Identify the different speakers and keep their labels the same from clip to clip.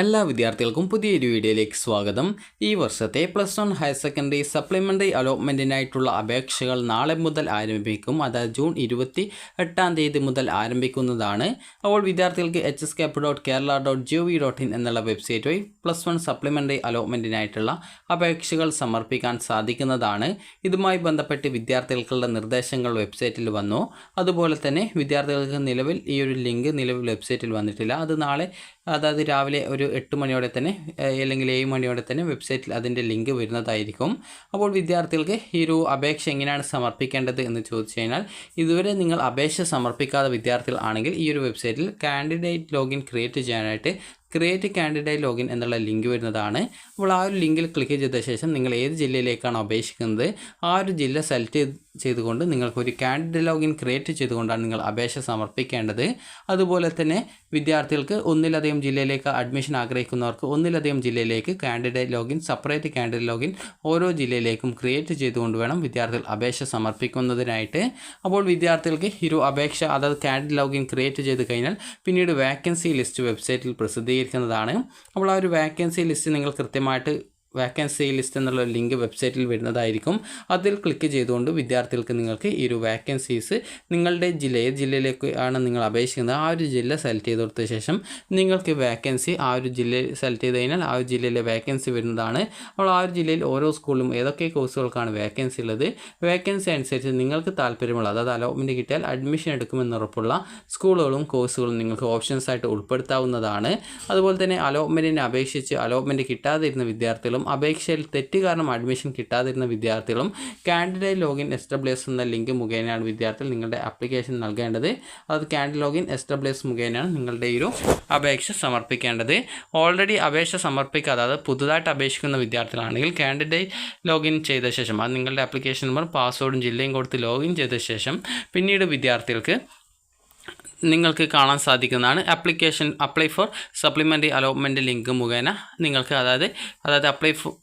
Speaker 1: എല്ലാ വിദ്യാർത്ഥികൾക്കും പുതിയൊരു വീഡിയോയിലേക്ക് സ്വാഗതം. ഈ വർഷത്തെ +1 ഹയർ സെക്കൻഡറി സപ്ലിമെൻ്ററി അലോട്ട്മെൻറ്റിനായിട്ടുള്ള അപേക്ഷകൾ നാളെ മുതൽ ആരംഭിക്കും. അതായത് ജൂൺ 28 മുതൽ ആരംഭിക്കുന്നതാണ്. അപ്പോൾ വിദ്യാർത്ഥികൾക്ക് hscap.kerala.gov.in എന്നുള്ള വെബ്സൈറ്റ് വഴി +1 സപ്ലിമെൻ്ററി അലോട്ട്മെൻറ്റിനായിട്ടുള്ള അപേക്ഷകൾ സമർപ്പിക്കാൻ സാധിക്കുന്നതാണ്. ഇതുമായി ബന്ധപ്പെട്ട് വിദ്യാർത്ഥികൾക്കുള്ള നിർദ്ദേശങ്ങൾ വെബ്സൈറ്റിൽ വന്നു. അതുപോലെ തന്നെ വിദ്യാർത്ഥികൾക്ക് നിലവിൽ ഈ ഒരു ലിങ്ക് വെബ്സൈറ്റിൽ വന്നിട്ടില്ല. അത് നാളെ അതായത് രാവിലെ ഒരു 8 മണിയോടെ തന്നെ അല്ലെങ്കിൽ 7 മണിയോടെ തന്നെ വെബ്സൈറ്റിൽ അതിൻ്റെ ലിങ്ക് വരുന്നതായിരിക്കും. അപ്പോൾ വിദ്യാർത്ഥികൾക്ക് ഈ ഒരു അപേക്ഷ എങ്ങനെയാണ് സമർപ്പിക്കേണ്ടത് എന്ന് ചോദിച്ചു കഴിഞ്ഞാൽ, ഇതുവരെ നിങ്ങൾ അപേക്ഷ സമർപ്പിക്കാത്ത വിദ്യാർത്ഥികൾ ആണെങ്കിൽ ഈ ഒരു വെബ്സൈറ്റിൽ കാൻഡിഡേറ്റ് ലോഗിൻ ക്രിയേറ്റ് ചെയ്യാനായിട്ട് ക്രിയേറ്റ് കാൻഡിഡേറ്റ് ലോഗിൻ എന്നുള്ള ലിങ്ക് വരുന്നതാണ്. അപ്പോൾ ആ ഒരു ലിങ്കിൽ ക്ലിക്ക് ചെയ്ത ശേഷം നിങ്ങൾ ഏത് ജില്ലയിലേക്കാണ് അപേക്ഷിക്കുന്നത് ആ ഒരു ജില്ല സെലക്ട് ചെയ്തുകൊണ്ട് നിങ്ങൾക്കൊരു കാൻഡിഡേറ്റ് ലോഗിൻ ക്രിയേറ്റ് ചെയ്തുകൊണ്ടാണ് നിങ്ങൾ അപേക്ഷ സമർപ്പിക്കേണ്ടത്. അതുപോലെ തന്നെ വിദ്യാർത്ഥികൾക്ക് ഒന്നിലധികം ജില്ലയിലേക്ക് അഡ്മിഷൻ ആഗ്രഹിക്കുന്നവർക്ക് ഒന്നിലധികം ജില്ലയിലേക്ക് candidate login separate candidate login ഓരോ ജില്ലയിലേക്കും ക്രിയേറ്റ് ചെയ്തുകൊണ്ട് വേണം വിദ്യാർത്ഥികൾ അപേക്ഷ സമർപ്പിക്കുന്നതിനായിട്ട്. അപ്പോൾ വിദ്യാർത്ഥികൾക്ക് ഈ ഒരു അപേക്ഷ അതായത് കാൻഡിഡേറ്റ് ലോഗിൻ ക്രിയേറ്റ് ചെയ്ത് കഴിഞ്ഞാൽ പിന്നീട് വാക്കൻസി ലിസ്റ്റ് വെബ്സൈറ്റിൽ പ്രസിദ്ധീകരിക്കുന്നതാണ്. അപ്പോൾ ആ ഒരു വാക്കൻസി ലിസ്റ്റ് നിങ്ങൾ കൃത്യമായിട്ട് വാക്കൻസി ലിസ്റ്റ് എന്നുള്ള ലിങ്ക് വെബ്സൈറ്റിൽ വരുന്നതായിരിക്കും. അതിൽ ക്ലിക്ക് ചെയ്തുകൊണ്ട് വിദ്യാർത്ഥികൾക്ക് നിങ്ങൾക്ക് ഈ ഒരു വാക്കൻസീസ് നിങ്ങളുടെ ഏത് ജില്ലയിലേക്ക് ആണ് നിങ്ങൾ അപേക്ഷിക്കുന്നത് ആ ഒരു ജില്ല സെലക്ട് ചെയ്ത് കൊടുത്ത ശേഷം നിങ്ങൾക്ക് വാക്കൻസി ആ ഒരു ജില്ലയിൽ സെലക്ട് ചെയ്ത് കഴിഞ്ഞാൽ ആ ഒരു ജില്ലയിലെ വാക്കൻസി വരുന്നതാണ്. അപ്പോൾ ആ ഒരു ജില്ലയിൽ ഓരോ സ്കൂളിലും ഏതൊക്കെ കോഴ്സുകൾക്കാണ് വാക്കൻസി ഉള്ളത്, വാക്കൻസി അനുസരിച്ച് നിങ്ങൾക്ക് താല്പര്യമുള്ള അതായത് അലോട്ട്മെൻറ്റ് കിട്ടിയാൽ അഡ്മിഷൻ എടുക്കുമെന്നുറപ്പുള്ള സ്കൂളുകളും കോഴ്സുകളും നിങ്ങൾക്ക് ഓപ്ഷൻസ് ആയിട്ട് ഉൾപ്പെടുത്താവുന്നതാണ്. അതുപോലെ തന്നെ അലോട്ട്മെൻറ്റിനെ അപേക്ഷിച്ച് അലോട്ട്മെൻറ്റ് കിട്ടാതിരുന്ന വിദ്യാർത്ഥികളും അപേക്ഷയിൽ തെറ്റ് കാരണം അഡ്മിഷൻ കിട്ടാതിരുന്ന വിദ്യാർത്ഥികളും കാൻഡിഡേറ്റ് ലോഗിൻ SWS എന്ന ലിങ്ക് മുഖേനയാണ് വിദ്യാർത്ഥികൾ നിങ്ങളുടെ ആപ്ലിക്കേഷൻ നൽകേണ്ടത്. അത് കാൻഡിഡേറ്റ് ലോഗിൻ SWS മുഖേനയാണ് നിങ്ങളുടെ ഈ ഒരു അപേക്ഷ സമർപ്പിക്കേണ്ടത്. ഓൾറെഡി അപേക്ഷ സമർപ്പിക്കാതെ അതായത് പുതുതായിട്ട് അപേക്ഷിക്കുന്ന വിദ്യാർത്ഥികളാണെങ്കിൽ കാൻഡിഡേറ്റ് ലോഗിൻ ചെയ്ത ശേഷം അത് നിങ്ങളുടെ ആപ്ലിക്കേഷൻ നമ്പർ പാസ്വേഡും ജില്ലയും കൊടുത്ത് ലോഗിൻ ചെയ്ത ശേഷം പിന്നീട് വിദ്യാർത്ഥികൾക്ക് നിങ്ങൾക്ക് കാണാൻ സാധിക്കുന്നതാണ് apply for supplementary allotment link മുഖേന നിങ്ങൾക്ക് അതായത്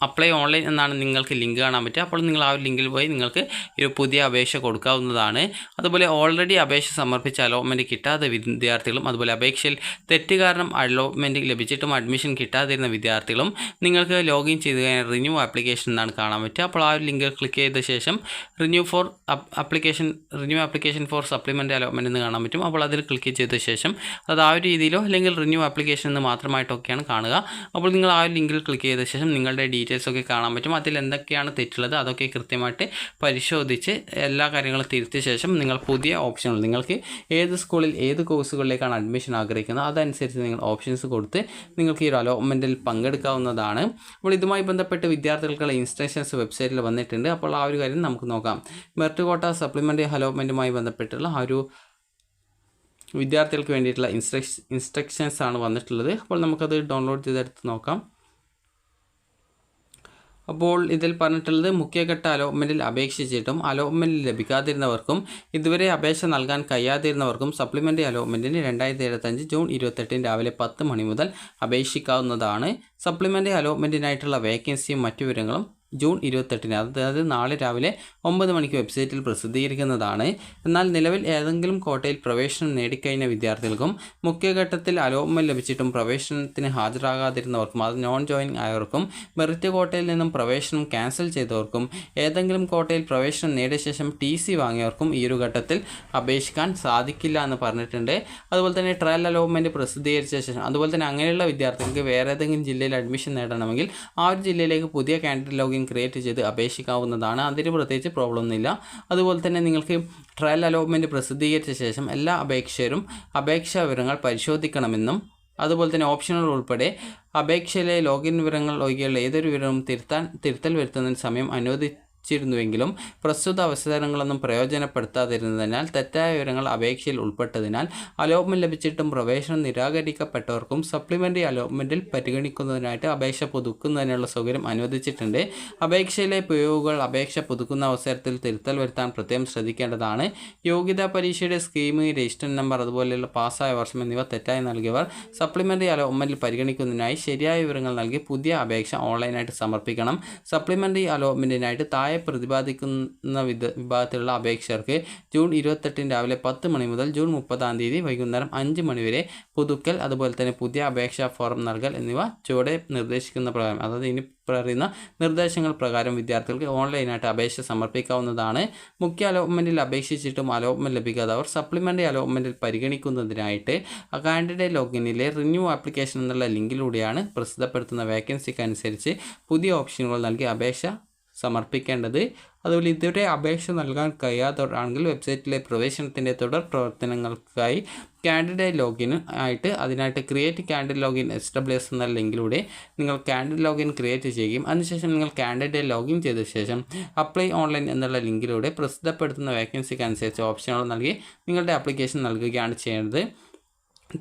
Speaker 1: അപ്ലൈ ഓൺലൈൻ എന്നാണ് നിങ്ങൾക്ക് ലിങ്ക് കാണാൻ പറ്റുക. അപ്പോൾ നിങ്ങൾ ആ ഒരു ലിങ്കിൽ പോയി നിങ്ങൾക്ക് ഒരു പുതിയ അപേക്ഷ കൊടുക്കാവുന്നതാണ്. അതുപോലെ ഓൾറെഡി അപേക്ഷ സമർപ്പിച്ച അലോട്ട്മെൻറ്റ് കിട്ടാത്ത വിദ്യാർത്ഥികളും അതുപോലെ അപേക്ഷയിൽ തെറ്റ് കാരണം അലോട്ട്മെൻറ്റ് ലഭിച്ചിട്ടും അഡ്മിഷൻ കിട്ടാതിരുന്ന വിദ്യാർത്ഥികളും നിങ്ങൾക്ക് ലോഗിൻ ചെയ്ത് കഴിഞ്ഞാൽ റിന്യൂ ആപ്ലിക്കേഷൻ എന്നാണ് കാണാൻ പറ്റുക. അപ്പോൾ ആ ഒരു ലിങ്കിൽ ക്ലിക്ക് ചെയ്ത ശേഷം renew application for supplementary allotment എന്ന് കാണാൻ പറ്റും. അപ്പോൾ അതിൽ ക്ലിക്ക് ചെയ്ത ശേഷം അത് ആ ഒരു രീതിയിലോ അല്ലെങ്കിൽ റിന്യൂ ആപ്ലിക്കേഷൻ എന്ന് മാത്രമായിട്ടൊക്കെയാണ് കാണുക. അപ്പോൾ നിങ്ങൾ ആ ഒരു ലിങ്കിൽ ക്ലിക്ക് ചെയ്ത ശേഷം നിങ്ങളുടെ ഡീറ്റെയിൽസ് ഒക്കെ കാണാൻ പറ്റും. അതിൽ എന്തൊക്കെയാണ് തെറ്റുള്ളത് അതൊക്കെ കൃത്യമായിട്ട് പരിശോധിച്ച് എല്ലാ കാര്യങ്ങളും തിരുത്തിയ ശേഷം നിങ്ങൾ പുതിയ ഓപ്ഷനുകൾ നിങ്ങൾക്ക് ഏത് സ്കൂളിൽ ഏത് കോഴ്സുകളിലേക്കാണ് അഡ്മിഷൻ ആഗ്രഹിക്കുന്നത് അതനുസരിച്ച് നിങ്ങൾ ഓപ്ഷൻസ് കൊടുത്ത് നിങ്ങൾക്ക് ഈ ഒരു അലോട്ട്മെൻറ്റിൽ പങ്കെടുക്കാവുന്നതാണ്. അപ്പോൾ ഇതുമായി ബന്ധപ്പെട്ട് വിദ്യാർത്ഥികൾക്കുള്ള ഇൻസ്ട്രക്ഷൻസ് വെബ്സൈറ്റിൽ വന്നിട്ടുണ്ട്. അപ്പോൾ ആ ഒരു കാര്യം നമുക്ക് നോക്കാം. മെറിറ്റ് കോട്ട സപ്ലിമെൻ്ററി അലോട്ട്മെൻറ്റുമായി ബന്ധപ്പെട്ടുള്ള ആ ഒരു വിദ്യാർത്ഥികൾക്ക് വേണ്ടിയിട്ടുള്ള ഇൻസ്ട്രക്ഷൻസ് ആണ് വന്നിട്ടുള്ളത്. അപ്പോൾ നമുക്കത് ഡൗൺലോഡ് ചെയ്തെടുത്ത് നോക്കാം. അപ്പോൾ ഇതിൽ പറഞ്ഞിട്ടുള്ളത് മുഖ്യഘട്ട അലോട്ട്മെൻറ്റിൽ അപേക്ഷിച്ചിട്ടും അലോട്ട്മെൻറ്റ് ലഭിക്കാതിരുന്നവർക്കും ഇതുവരെ അപേക്ഷ നൽകാൻ കഴിയാതിരുന്നവർക്കും സപ്ലിമെൻ്ററി അലോട്ട്മെൻറ്റിന് 2025 ജൂൺ 28 രാവിലെ 10 മണി മുതൽ അപേക്ഷിക്കാവുന്നതാണ്. സപ്ലിമെൻ്ററി അലോട്ട്മെൻറ്റിനായിട്ടുള്ള വേക്കൻസിയും മറ്റു വിവരങ്ങളും ജൂൺ 28 അതായത് നാളെ രാവിലെ 9 മണിക്ക് വെബ്സൈറ്റിൽ പ്രസിദ്ധീകരിക്കുന്നതാണ്. എന്നാൽ നിലവിൽ ഏതെങ്കിലും കോട്ടയിൽ പ്രവേശനം നേടിക്കഴിഞ്ഞ വിദ്യാർത്ഥികൾക്കും മുഖ്യഘട്ടത്തിൽ അലോട്ട്മെൻറ്റ് ലഭിച്ചിട്ടും പ്രവേശനത്തിന് ഹാജരാകാതിരുന്നവർക്കും അത് നോൺ ജോയിനിങ് ആയവർക്കും മെറിറ്റ് കോട്ടയിൽ നിന്നും പ്രവേശനം ക്യാൻസൽ ചെയ്തവർക്കും ഏതെങ്കിലും കോട്ടയിൽ പ്രവേശനം നേടിയ ശേഷം TC വാങ്ങിയവർക്കും ഈ ഒരു ഘട്ടത്തിൽ അപേക്ഷിക്കാൻ സാധിക്കില്ല എന്ന് പറഞ്ഞിട്ടുണ്ട്. അതുപോലെ തന്നെ ട്രയൽ അലോട്ട്മെൻറ്റ് പ്രസിദ്ധീകരിച്ച ശേഷം അതുപോലെ തന്നെ അങ്ങനെയുള്ള വിദ്യാർത്ഥികൾക്ക് വേറെ ഏതെങ്കിലും ജില്ലയിൽ അഡ്മിഷൻ നേടണമെങ്കിൽ ആ ഒരു ജില്ലയിലേക്ക് പുതിയ കാൻഡിഡേറ്റ് ലോഗിൻ ക്രിയേറ്റ് ചെയ്ത് അപേക്ഷിക്കാവുന്നതാണ്. അതിന് പ്രത്യേകിച്ച് പ്രോബ്ലം ഒന്നുമില്ല. അതുപോലെ തന്നെ നിങ്ങൾക്ക് ട്രയൽ അലോട്ട്മെൻറ്റ് പ്രസിദ്ധീകരിച്ച ശേഷം എല്ലാ അപേക്ഷകരും അപേക്ഷാ വിവരങ്ങൾ പരിശോധിക്കണമെന്നും അതുപോലെ തന്നെ ഓപ്ഷനുകൾ ഉൾപ്പെടെ അപേക്ഷയിലെ ലോഗിൻ വിവരങ്ങൾ ഒഴികെയുള്ള ഏതൊരു വിവരവും തിരുത്തൽ വരുത്തുന്നതിന് സമയം അനുവദിച്ചിരുന്നുവെങ്കിലും പ്രസ്തുത അവസരങ്ങളൊന്നും പ്രയോജനപ്പെടുത്താതിരുന്നതിനാൽ തെറ്റായ വിവരങ്ങൾ അപേക്ഷയിൽ ഉൾപ്പെട്ടതിനാൽ അലോട്ട്മെൻറ്റ് ലഭിച്ചിട്ടും പ്രവേശനം നിരാകരിക്കപ്പെട്ടവർക്കും സപ്ലിമെൻ്ററി അലോട്ട്മെൻറ്റിൽ പരിഗണിക്കുന്നതിനായിട്ട് അപേക്ഷ പുതുക്കുന്നതിനുള്ള സൗകര്യം അനുവദിച്ചിട്ടുണ്ട്. അപേക്ഷയിലെ പിഴവുകൾ അപേക്ഷ പുതുക്കുന്ന അവസരത്തിൽ തിരുത്തൽ വരുത്താൻ പ്രത്യേകം ശ്രദ്ധിക്കേണ്ടതാണ്. യോഗ്യതാ പരീക്ഷയുടെ സ്കീം, രജിസ്റ്റർ നമ്പർ അതുപോലെയുള്ള പാസ്സായ വർഷം എന്നിവ തെറ്റായി നൽകിയവർ സപ്ലിമെൻ്ററി അലോട്ട്മെൻറ്റിൽ പരിഗണിക്കുന്നതിനായി ശരിയായ വിവരങ്ങൾ നൽകി പുതിയ അപേക്ഷ ഓൺലൈനായിട്ട് സമർപ്പിക്കണം. സപ്ലിമെൻ്ററി അലോട്ട്മെൻറ്റിനായിട്ട് താഴെ താഴെ പ്രതിപാദിക്കുന്ന വിഭാഗത്തിലുള്ള അപേക്ഷകർക്ക് ജൂൺ 28 രാവിലെ 10 മണി മുതൽ ജൂൺ 30 വൈകുന്നേരം 5 മണി വരെ പുതുക്കൽ അതുപോലെ തന്നെ പുതിയ അപേക്ഷാ ഫോറം നൽകൽ എന്നിവ ചുവടെ നിർദ്ദേശിക്കുന്ന പ്രകാരം, അതായത് ഇനി പറയുന്ന നിർദ്ദേശങ്ങൾ പ്രകാരം വിദ്യാർത്ഥികൾക്ക് ഓൺലൈനായിട്ട് അപേക്ഷ സമർപ്പിക്കാവുന്നതാണ്. മുഖ്യ അലോട്ട്മെൻറ്റിൽ അപേക്ഷിച്ചിട്ടും അലോട്ട്മെൻറ്റ് ലഭിക്കാത്തവർ സപ്ലിമെൻ്ററി അലോട്ട്മെൻറ്റിൽ പരിഗണിക്കുന്നതിനായിട്ട് കാൻഡിഡേറ്റ് ലോഗിനിലെ റിന്യൂ ആപ്ലിക്കേഷൻ എന്നുള്ള ലിങ്കിലൂടെയാണ് പ്രസിദ്ധപ്പെടുത്തുന്ന വേക്കൻസിക്ക് അനുസരിച്ച് പുതിയ ഓപ്ഷനുകൾ നൽകി അപേക്ഷ സമർപ്പിക്കേണ്ടത്. അതുപോലെ ഇതുവരെ അപേക്ഷ നൽകാൻ കഴിയാത്തവരാണെങ്കിൽ വെബ്സൈറ്റിലെ പ്രവേശനത്തിൻ്റെ തുടർ പ്രവർത്തനങ്ങൾക്കായി കാൻഡിഡേറ്റ് ലോഗിൻ ആയിട്ട് അതിനായിട്ട് ക്രിയേറ്റ് കാൻഡിഡേറ്റ് ലോഗിൻ SWS എന്ന ലിങ്കിലൂടെ നിങ്ങൾ കാൻഡിഡേറ്റ് ലോഗിൻ ക്രിയേറ്റ് ചെയ്യുകയും അതിനുശേഷം നിങ്ങൾ കാൻഡിഡേറ്റ് ലോഗിൻ ചെയ്ത ശേഷം അപ്ലൈ ഓൺലൈൻ എന്നുള്ള ലിങ്കിലൂടെ പ്രസിദ്ധപ്പെടുത്തുന്ന വേക്കൻസിക്ക് അനുസരിച്ച് ഓപ്ഷനുകൾ നൽകി നിങ്ങളുടെ ആപ്ലിക്കേഷൻ നൽകുകയാണ് ചെയ്യേണ്ടത്.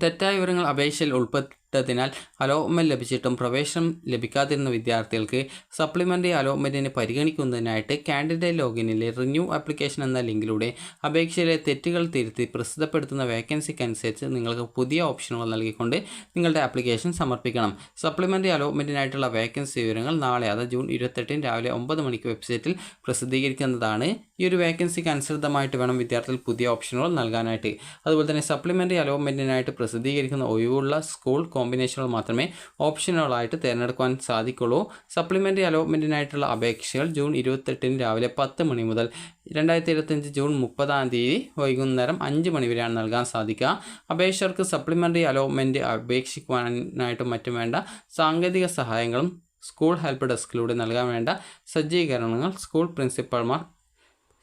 Speaker 1: തെറ്റായ വിവരങ്ങൾ അപേക്ഷയിൽ ഉൾപ്പെട്ടതിനാൽ അലോട്ട്മെൻറ്റ് ലഭിച്ചിട്ടും പ്രവേശനം ലഭിക്കാതിരുന്ന വിദ്യാർത്ഥികൾക്ക് സപ്ലിമെൻ്ററി അലോട്ട്മെൻറ്റിന് പരിഗണിക്കുന്നതിനായിട്ട് കാൻഡിഡേറ്റ് ലോഗിനിലെ റിന്യൂ ആപ്ലിക്കേഷൻ എന്ന ലിങ്കിലൂടെ അപേക്ഷയിലെ തെറ്റുകൾ തിരുത്തി പ്രസിദ്ധപ്പെടുത്തുന്ന വേക്കൻസിക്ക് അനുസരിച്ച് നിങ്ങൾക്ക് പുതിയ ഓപ്ഷനുകൾ നൽകിക്കൊണ്ട് നിങ്ങളുടെ ആപ്ലിക്കേഷൻ സമർപ്പിക്കണം. സപ്ലിമെൻ്ററി അലോട്ട്മെൻറ്റിനായിട്ടുള്ള വേക്കൻസി വിവരങ്ങൾ നാളെ, അതായത് ജൂൺ 28 രാവിലെ 9 മണിക്ക് വെബ്സൈറ്റിൽ പ്രസിദ്ധീകരിക്കുന്നതാണ്. ഈ ഒരു വേക്കൻസിക്ക് അനുസൃതമായിട്ട് വേണം വിദ്യാർത്ഥികൾ പുതിയ ഓപ്ഷനുകൾ നൽകാനായിട്ട്. അതുപോലെ തന്നെ സപ്ലിമെൻ്ററി അലോട്ട്മെൻറ്റിനായിട്ട് പ്രസിദ്ധീകരിക്കുന്ന ഒഴിവുള്ള സ്കൂൾ കോമ്പിനേഷനുകൾ മാത്രമേ ഓപ്ഷനുകളായിട്ട് തിരഞ്ഞെടുക്കാൻ സാധിക്കുള്ളൂ. സപ്ലിമെൻ്ററി അലോട്ട്മെൻറ്റിനായിട്ടുള്ള അപേക്ഷകൾ ജൂൺ 28 രാവിലെ 10 മണി മുതൽ 2025 ജൂൺ 30 വൈകുന്നേരം 5 മണി വരെയാണ് നൽകാൻ സാധിക്കുക. അപേക്ഷകർക്ക് സപ്ലിമെൻ്ററി അലോട്ട്മെൻറ്റ് അപേക്ഷിക്കുവാനായിട്ടും മറ്റും വേണ്ട സാങ്കേതിക സഹായങ്ങളും സ്കൂൾ ഹെൽപ്പ് ഡെസ്കിലൂടെ നൽകാൻ വേണ്ട സജ്ജീകരണങ്ങൾ സ്കൂൾ പ്രിൻസിപ്പൽമാർ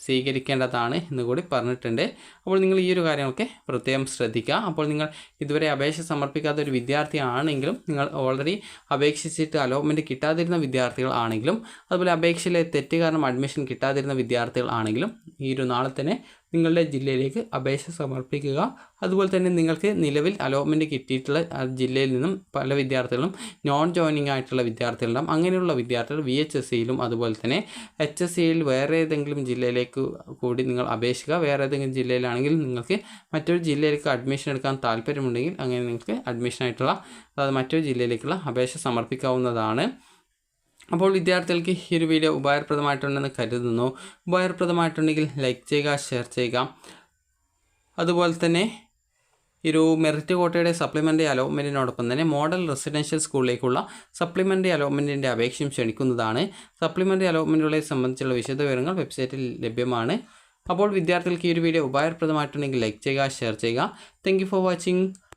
Speaker 1: സ്വീകരിക്കേണ്ടതാണ് എന്നുകൂടി പറഞ്ഞിട്ടുണ്ട്. അപ്പോൾ നിങ്ങൾ ഈ ഒരു കാര്യങ്ങളൊക്കെ പ്രത്യേകം ശ്രദ്ധിക്കുക. അപ്പോൾ നിങ്ങൾ ഇതുവരെ അപേക്ഷ സമർപ്പിക്കാത്ത ഒരു വിദ്യാർത്ഥിയാണെങ്കിലും, നിങ്ങൾ ഓൾറെഡി അപേക്ഷിച്ചിട്ട് അലോട്ട്മെൻറ്റ് കിട്ടാതിരുന്ന വിദ്യാർത്ഥികൾ ആണെങ്കിലും, അതുപോലെ അപേക്ഷയിലെ തെറ്റ് കാരണം അഡ്മിഷൻ കിട്ടാതിരുന്ന വിദ്യാർത്ഥികൾ ആണെങ്കിലും ഈ ഒരു നാളെ തന്നെ നിങ്ങളുടെ ജില്ലയിലേക്ക് അപേക്ഷ സമർപ്പിക്കുക. അതുപോലെ തന്നെ നിങ്ങൾക്ക് നിലവിൽ അലോട്ട്മെൻറ്റ് കിട്ടിയിട്ടുള്ള ജില്ലയിൽ നിന്നും പല വിദ്യാർത്ഥികളും നോൺ ജോയിനിങ് ആയിട്ടുള്ള വിദ്യാർത്ഥികളുണ്ടാകും. അങ്ങനെയുള്ള വിദ്യാർത്ഥികൾ VHSEയിലും അതുപോലെ തന്നെ HSEയിൽ വേറെ ഏതെങ്കിലും ജില്ലയിലേക്ക് കൂടി നിങ്ങൾ അപേക്ഷിക്കുക. വേറെ ഏതെങ്കിലും ജില്ലയിലാണെങ്കിൽ നിങ്ങൾക്ക് മറ്റൊരു ജില്ലയിലേക്ക് അഡ്മിഷൻ എടുക്കാൻ താല്പര്യമുണ്ടെങ്കിൽ അങ്ങനെ നിങ്ങൾക്ക് അഡ്മിഷനായിട്ടുള്ള, അതായത് മറ്റൊരു ജില്ലയിലേക്കുള്ള അപേക്ഷ സമർപ്പിക്കാവുന്നതാണ്. അപ്പോൾ വിദ്യാർത്ഥികൾക്ക് ഈ ഒരു വീഡിയോ ഉപകാരപ്രദമായിട്ടുണ്ടെന്ന് കരുതുന്നു. ഉപകാരപ്രദമായിട്ടുണ്ടെങ്കിൽ ലൈക്ക് ചെയ്യുക, ഷെയർ ചെയ്യുക. അതുപോലെ തന്നെ ഒരു മെറിറ്റ് കോട്ടയുടെ സപ്ലിമെൻ്ററി അലോട്ട്മെൻറ്റിനോടൊപ്പം തന്നെ മോഡൽ റെസിഡൻഷ്യൽ സ്കൂളിലേക്കുള്ള സപ്ലിമെൻ്ററി അലോട്ട്മെൻറ്റിൻ്റെ അപേക്ഷയും ക്ഷണിക്കുന്നതാണ്. സപ്ലിമെൻ്ററി അലോട്ട്മെൻറ്റുകളെ സംബന്ധിച്ചുള്ള വിശദവിവരങ്ങൾ വെബ്സൈറ്റിൽ ലഭ്യമാണ്. അപ്പോൾ വിദ്യാർത്ഥികൾക്ക് ഈ ഒരു വീഡിയോ ഉപകാരപ്രദമായിട്ടുണ്ടെങ്കിൽ ലൈക്ക് ചെയ്യുക, ഷെയർ ചെയ്യുക. Thank you for watching.